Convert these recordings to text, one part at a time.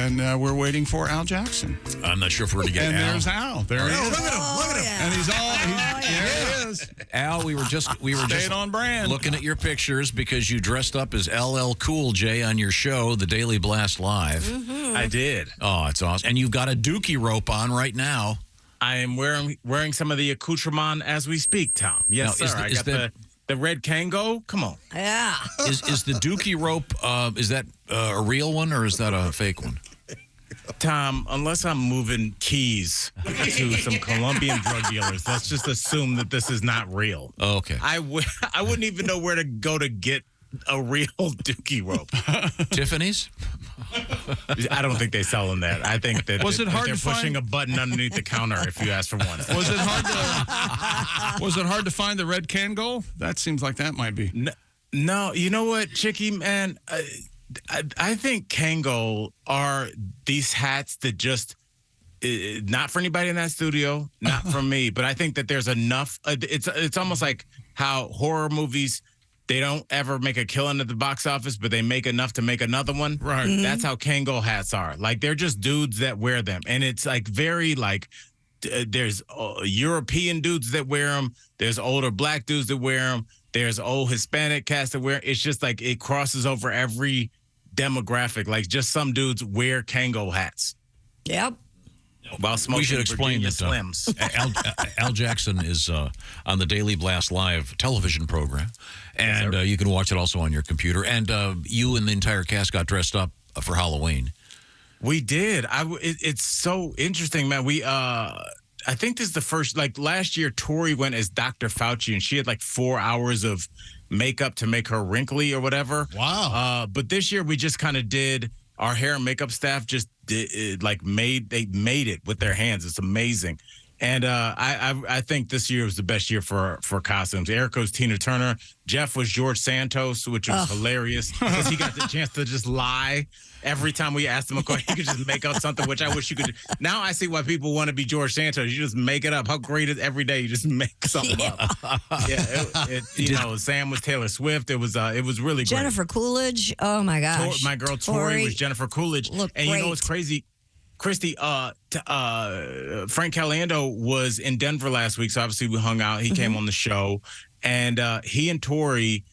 and we're waiting for Al Jackson. I'm not sure if we're going to get and Al. There's Al. There he is. Look at him. And he's there he is. Al, we were just on brand. looking at your pictures because you dressed up as LL Cool J on your show, The Daily Blast Live. Mm-hmm. I did. Oh, it's awesome. And you've got a Dookie rope on right now. I am wearing some of the accoutrement as we speak, Tom. Yes, now, sir. I got the red Kango. Come on. Yeah. Is the Dookie rope, is that a real one or is that a fake one? Tom, unless I'm moving keys to some Colombian drug dealers, let's just assume that this is not real. Okay. I wouldn't even know where to go to get a real Dookie rope. Tiffany's? I don't think they sell them that. I think that, Was it hard they're to pushing find? A button underneath the counter if you ask for one. Was it hard to find the red Kango? That seems like that might be. No, you know what, Chicky, man? I think Kango are these hats that just, not for anybody in that studio, not for me, but I think that there's enough. It's almost like how horror movies, they don't ever make a killing at the box office, but they make enough to make another one. Right. Mm-hmm. That's how Kango hats are. Like, they're just dudes that wear them. And it's like very like, there's European dudes that wear them. There's older black dudes that wear them. There's old Hispanic cats that wear. It's just like it crosses over every demographic. Like, just some dudes wear Kango hats. Yep. While smoking We should explain Virginia that Slims. Al Jackson is on the Daily Blast Live television program, and you can watch it also on your computer. And you and the entire cast got dressed up for Halloween. We did. It's so interesting, man. I think this is the first, like last year, Tori went as Dr. Fauci, and she had like 4 hours of makeup to make her wrinkly or whatever. Wow. But this year we just kind of did, our hair and makeup staff just did, they made it with their hands. It's amazing. And I think this year was the best year for costumes. Erica was Tina Turner. Jeff was George Santos, which was hilarious because he got the chance to just lie. Every time we asked him a question, he could just make up something, which I wish you could. Now I see why people want to be George Santos. You just make it up. How great is every day you just make something up. Yeah, Sam was Taylor Swift. It was really great. Jennifer Coolidge. Oh my gosh. My girl Tori was Jennifer Coolidge. Looked and great. You know what's crazy? Christy, Frank Caliendo was in Denver last week, so obviously we hung out. He came on the show, and he and Tori,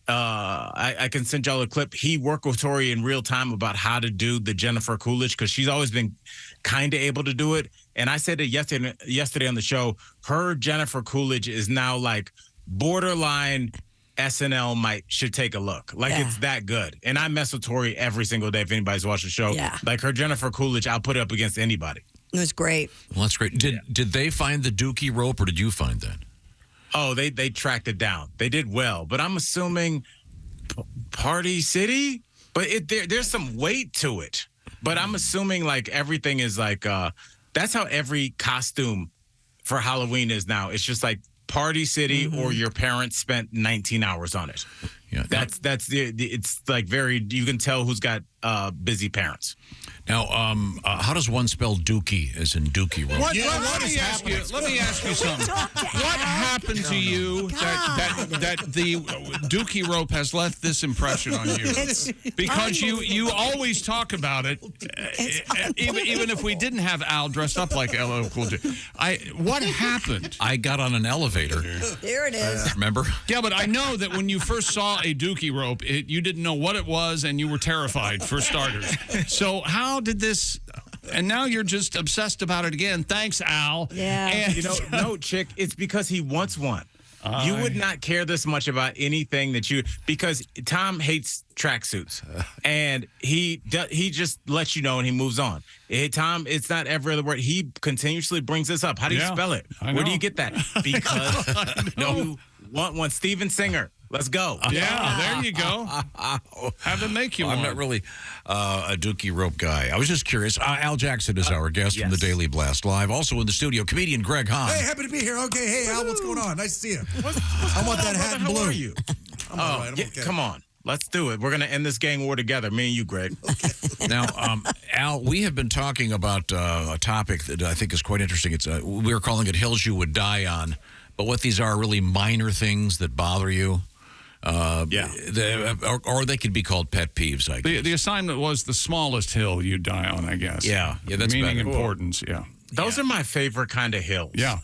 I can send y'all a clip. He worked with Tori in real time about how to do the Jennifer Coolidge, because she's always been kind of able to do it. And I said it yesterday on the show, her Jennifer Coolidge is now like borderline SNL should take a look. Like, it's that good. And I mess with Tori every single day if anybody's watching the show. Yeah. Like, her Jennifer Coolidge, I'll put it up against anybody. It was great. Well, that's great. Did they find the Dookie rope, or did you find that? Oh, they tracked it down. They did well. But I'm assuming Party City? But there's some weight to it. But I'm assuming, like, everything is like, that's how every costume for Halloween is now. It's just like Party City or your parents spent 19 hours on it. Yeah. That's it's like very, you can tell who's got busy parents. Now, how does one spell Dookie, as in Dookie rope? Let me ask you something. What happened to you that the Dookie rope has left this impression on you? Because you always talk about it, even if we didn't have Al dressed up like LL Cool J. What happened? I got on an elevator. There it is. Remember? Yeah, but I know that when you first saw a Dookie rope, you didn't know what it was, and you were terrified, for starters. So how did this... And now you're just obsessed about it again. Thanks, Al. Yeah. And, no, Chick, it's because he wants one. You would not care this much about anything because Tom hates tracksuits, and he just lets you know, and he moves on. Hey, Tom, it's not every other word. He continuously brings this up. How do you spell it? Where do you get that? Because you want one. Steven Singer. Let's go. Yeah, there you go. Have it make you one. I'm not really a Dookie rope guy. I was just curious. Al Jackson is our guest from the Daily Blast Live. Also in the studio, comedian Greg Hahn. Hey, happy to be here. Okay, hey, Al, what's going on? Nice to see you. I want that hat in blue. How are you? I'm all right. I'm okay. Come on. Let's do it. We're going to end this gang war together, me and you, Greg. Okay. Now, Al, we have been talking about a topic that I think is quite interesting. It's we were calling it Hills You Would Die On, but what these are really minor things that bother you. Or they could be called pet peeves, I guess. The assignment was the smallest hill you die on, I guess. Yeah, that's meaning better. importance. Yeah, Those are my favorite kind of hills. yeah.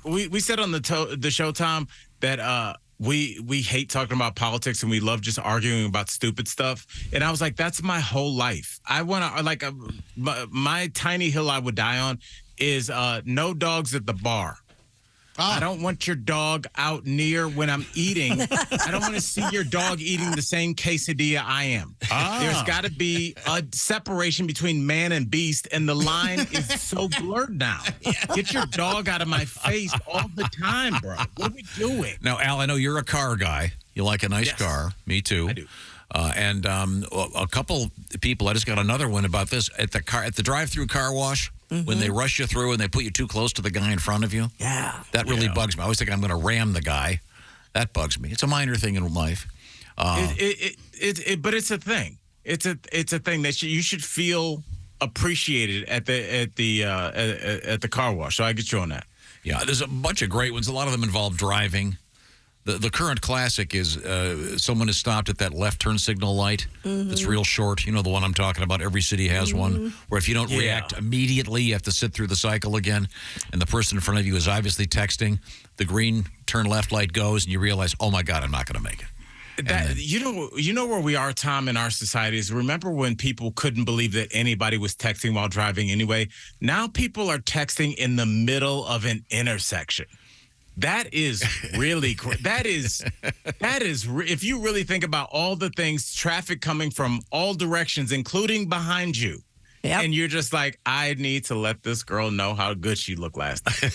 We said on the show, Tom, that we hate talking about politics and we love just arguing about stupid stuff. And I was like, that's my whole life. I want to my tiny hill I would die on is no dogs at the bar. I don't want your dog out near when I'm eating. I don't want to see your dog eating the same quesadilla I am. There's got to be a separation between man and beast, and the line is so blurred now. Get your dog out of my face all the time, bro. What are we doing? Now, Al, I know you're a car guy. You like a nice car. Me too. I do. And a couple people, I just got another one about this at the drive-through car wash. When they rush you through and they put you too close to the guy in front of you. Yeah. That really bugs me. I always think I'm going to ram the guy. That bugs me. It's a minor thing in life. But it's a thing. It's a thing that you should feel appreciated at the car wash. So I get you on that. Yeah, there's a bunch of great ones. A lot of them involve driving. The current classic is someone has stopped at that left turn signal light. That's real short. You know the one I'm talking about. Every city has one where if you don't react immediately, you have to sit through the cycle again. And the person in front of you is obviously texting. The green turn left light goes, and you realize, oh my God, I'm not going to make it. You know where we are, Tom, in our society is remember when people couldn't believe that anybody was texting while driving anyway? Now people are texting in the middle of an intersection. That is really that is if you really think about all the things, traffic coming from all directions, including behind you. Yep. And you're just like, I need to let this girl know how good she looked last night.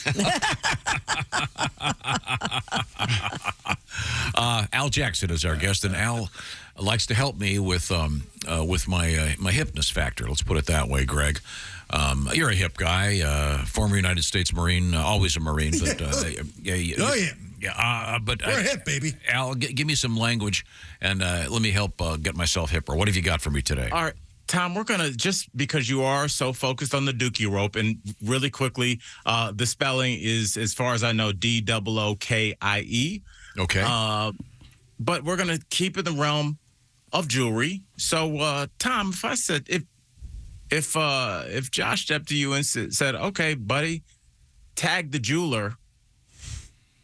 Al Jackson is our guest, and Al likes to help me with my hipness factor. Let's put it that way, Greg. You're a hip guy, former United States Marine, always a Marine. But but we're hip, baby. Al, give me some language, and let me help get myself hipper. What have you got for me today? All right, Tom, we're gonna just because you are so focused on the Dookie rope, and really quickly, the spelling is, as far as I know, Dookie. Okay. But we're gonna keep in the realm of jewelry. So, Tom, if I said if Josh stepped to you and said, "Okay, buddy, tag the jeweler,"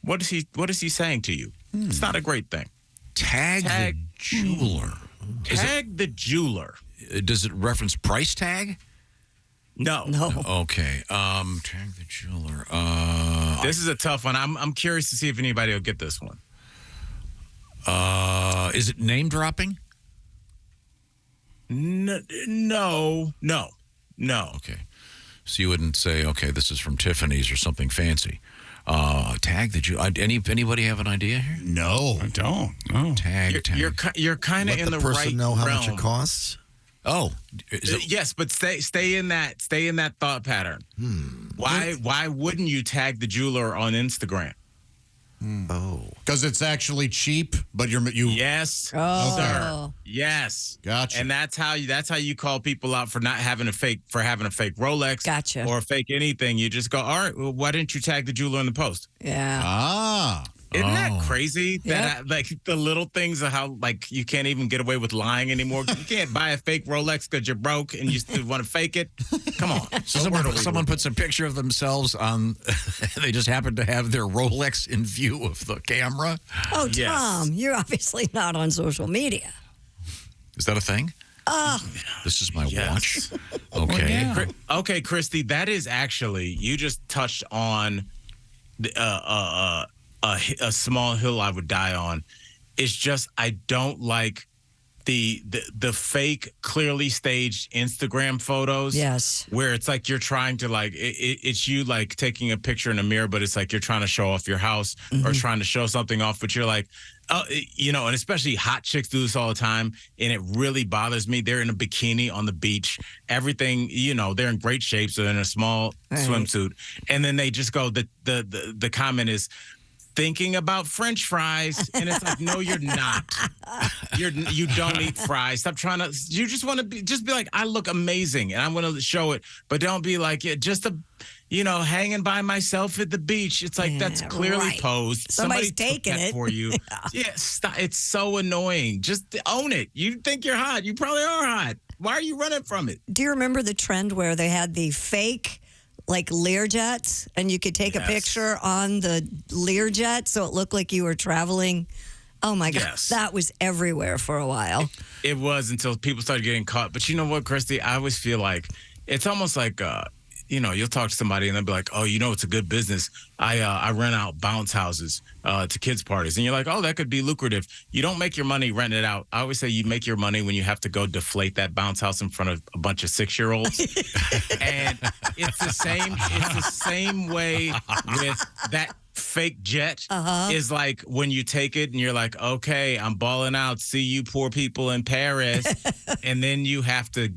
what is he saying to you? It's not a great thing. Tag the jeweler. Tag the jeweler. Does it reference price tag? No. Okay. Tag the jeweler. This is a tough one. I'm curious to see if anybody will get this one. Is it name dropping? No. Okay. So you wouldn't say, okay, this is from Tiffany's or something fancy. Tag the jeweler. Anybody have an idea here? No, I don't. No. Tag. You're kind of in the right person know how realm. much it costs. Oh, yes, but stay in that thought pattern. Why wouldn't you tag the jeweler on Instagram? Oh, because it's actually cheap, but you. Yes, sir. Yes, gotcha. And that's how you call people out for having a fake Rolex, Gotcha, or fake anything. You just go, all right. Well, why didn't you tag the jeweler in the post? Yeah. Isn't that crazy? That like the little things of how like you can't even get away with lying anymore. You can't buy a fake Rolex because you're broke and you still want to fake it. Come on. Someone puts a picture of themselves on. They just happen to have their Rolex in view of the camera. Oh, Tom, you're obviously not on social media. Is that a thing? This is my watch. Okay. Well, yeah. Okay, Christy, that is actually you just touched on the a small hill I would die on. It's just I don't like the fake, clearly staged Instagram photos. Yes, where it's like you're trying to like it's you like taking a picture in a mirror, but it's like you're trying to show off your house or trying to show something off, but you're like, oh, and especially hot chicks do this all the time, and it really bothers me. They're in a bikini on the beach, everything, they're in great shape, so they're in a small swimsuit, and then they just go. The comment is, thinking about French fries, and it's like, no, you're not. You don't eat fries. Stop trying to. You just want to be like, I look amazing, and I'm going to show it. But don't be like, hanging by myself at the beach. It's like that's clearly posed. Somebody's Somebody took taking that it for you. Stop. It's so annoying. Just own it. You think you're hot. You probably are hot. Why are you running from it? Do you remember the trend where they had the fake Learjets, and you could take a picture on the Learjet so it looked like you were traveling? Oh my God, that was everywhere for a while. It was until people started getting caught. But you know what, Christy? I always feel like it's almost like you'll talk to somebody and they'll be like, oh, it's a good business. I rent out bounce houses to kids' parties. And you're like, oh, that could be lucrative. You don't make your money renting it out. I always say you make your money when you have to go deflate that bounce house in front of a bunch of 6-year-olds. And it's the same way with that fake jet is like when you take it and you're like, okay, I'm balling out. See you poor people in Paris. And then you have to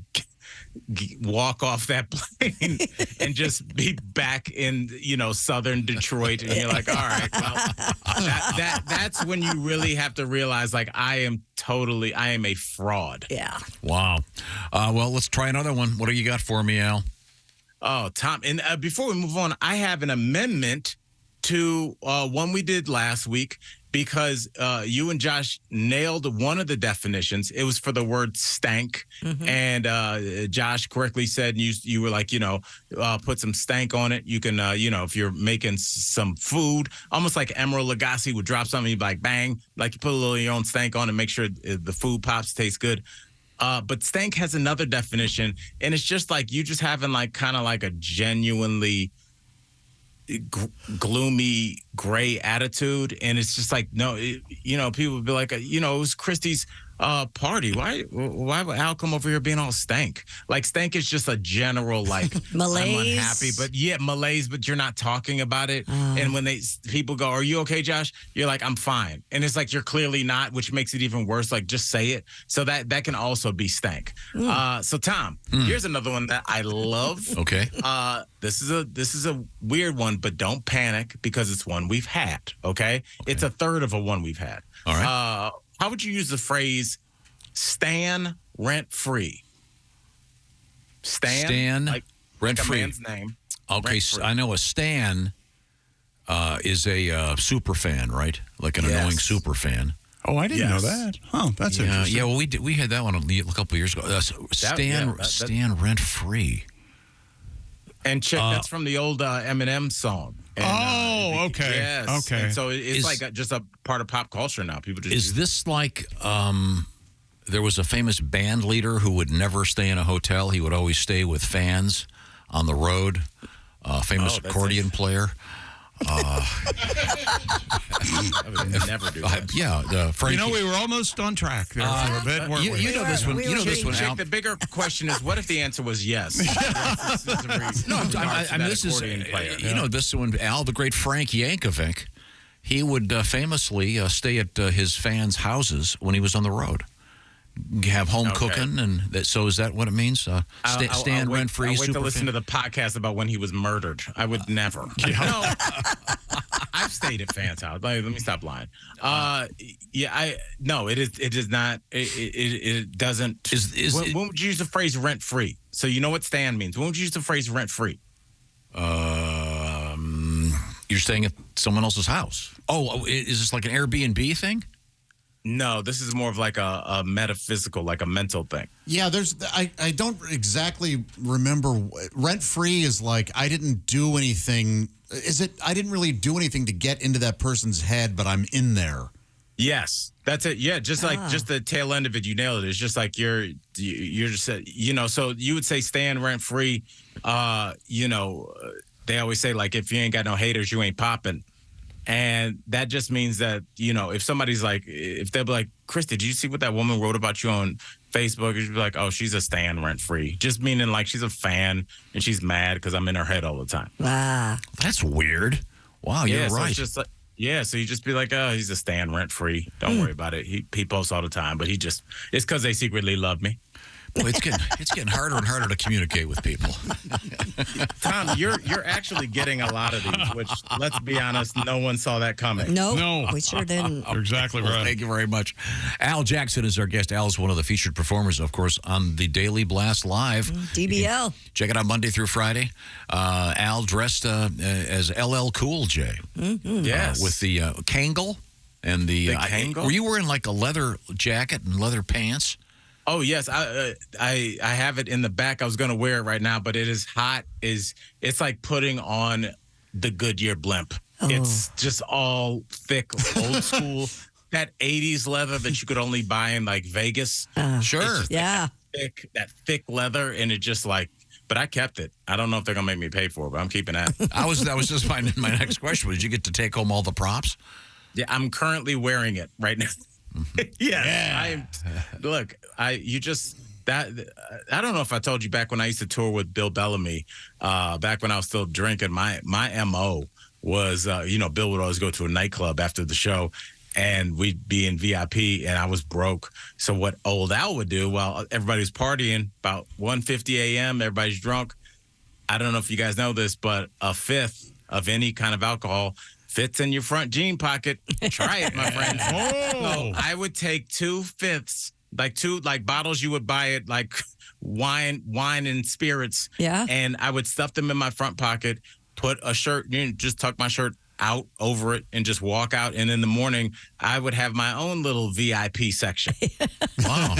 walk off that plane and just be back in southern Detroit, and you're like, all right, well, that's when you really have to realize, like, I am a fraud. Yeah. Wow. Well, let's try another one. What do you got for me, Al? Oh, Tom, and before we move on, I have an amendment to one we did last week, because you and Josh nailed one of the definitions. It was for the word stank. Mm-hmm. And Josh correctly said you were like, put some stank on it. You can, if you're making some food, almost like Emeril Lagasse would drop something, you'd be like, bang, like you put a little of your own stank on and make sure the food pops, tastes good. But stank has another definition, and it's just like you just having like kind of like a genuinely gloomy gray attitude, and it's just like, no, people would be like, it was Christy's party. Why would Al come over here being all stank? Like, stank is just a general like malaise. I'm unhappy, but malaise, but you're not talking about it. And when people go, are you okay, Josh? You're like, I'm fine, and it's like you're clearly not, which makes it even worse. Like, just say it. So that can also be stank. So Tom, here's another one that I love. Okay. This is a weird one, but don't panic because it's one we've had. Okay? It's a third of a one we've had. All right. How would you use the phrase "stan rent-free"? Stan like rent-free. A man's name. Okay, I know a stan is a super fan, right? Like an annoying super fan. Oh, I didn't know that. Oh, that's interesting. Yeah, well, we had that one a couple of years ago. Stan rent-free. And check, that's from the old Eminem song. And, okay. Yes. Okay. And so it's like just a part of pop culture now. People just is this like there was a famous band leader who would never stay in a hotel. He would always stay with fans on the road. Famous accordion player. I would never do that. Frankie. We were almost on track there for a bit, weren't we? You know this one. This one. Jake, the bigger question is, what if the answer was yes? This is this one. Al, the great Frank Yankovic, he would famously stay at his fans' houses when he was on the road. Have home cooking, and so is that what it means? Stand rent free. I'll wait to listen to the podcast about when he was murdered. I would never. No, I've stayed at fans' house. Let me stop lying. It is not. It doesn't. When would you use the phrase rent free? So you know what stand means. When would you use the phrase rent free? You're staying at someone else's house. Oh, is this like an Airbnb thing? No, this is more of like a metaphysical, like a mental thing. Yeah, I don't exactly remember. Rent free is like I didn't do anything. Is it? I didn't really do anything to get into that person's head, but I'm in there. Yes, that's it. Yeah, just like just the tail end of it, you nailed it. It's just like you're just So you would say stand rent free. They always say like if you ain't got no haters, you ain't popping. And that just means that, if somebody's like, if they'll be like, Christy, did you see what that woman wrote about you on Facebook? You'd be like, oh, she's a stan rent free. Just meaning like she's a fan and she's mad because I'm in her head all the time. Wow. That's weird. Wow, you're so right. It's just like, so you just be like, oh, he's a stan rent free. Don't worry about it. He posts all the time, but it's because they secretly love me. Well, it's getting harder and harder to communicate with people. Tom, you're actually getting a lot of these, which, let's be honest, no one saw that coming. No. We sure didn't. You're exactly right. Well, thank you very much. Al Jackson is our guest. Al is one of the featured performers, of course, on the Daily Blast Live. DBL. Check it out Monday through Friday. Al dressed as LL Cool J. Yes. With the Kangol and the Kangol? were you wearing like a leather jacket and leather pants? Oh yes, I have it in the back. I was going to wear it right now, but it is hot. It's like putting on the Goodyear blimp. It's just all thick, old school, that 80s leather that you could only buy in like Vegas. Sure. Yeah. That thick leather, and it just like. But I kept it. I don't know if they're gonna make me pay for it, but I'm keeping that. That was just my next question. Did you get to take home all the props? Yeah, I'm currently wearing it right now. Yeah. I am. Look, I don't know if I told you back when I used to tour with Bill Bellamy, back when I was still drinking. My MO was, Bill would always go to a nightclub after the show, and we'd be in VIP, and I was broke. So what old Al would do, while everybody's partying, about 1:50 a.m., everybody's drunk. I don't know if you guys know this, but a fifth of any kind of alcohol fits in your front jean pocket. Try it, my friends. So I would take 2/5, like bottles you would buy at like wine and spirits. Yeah. And I would stuff them in my front pocket, put a shirt, just tuck my shirt out over it and just walk out. And in the morning, I would have my own little VIP section. Wow.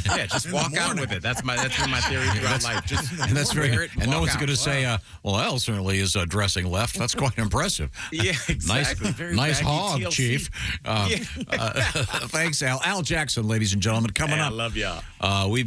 Yeah, just walk out with it. That's been my theory throughout life. Just wear it and no walk one's out. going to say, well, Al certainly is dressing left. That's quite impressive. Yeah, exactly. Nice baggy hog, TLC. Chief. Thanks, Al. Al Jackson, ladies and gentlemen, coming Hey, up. I love y'all. We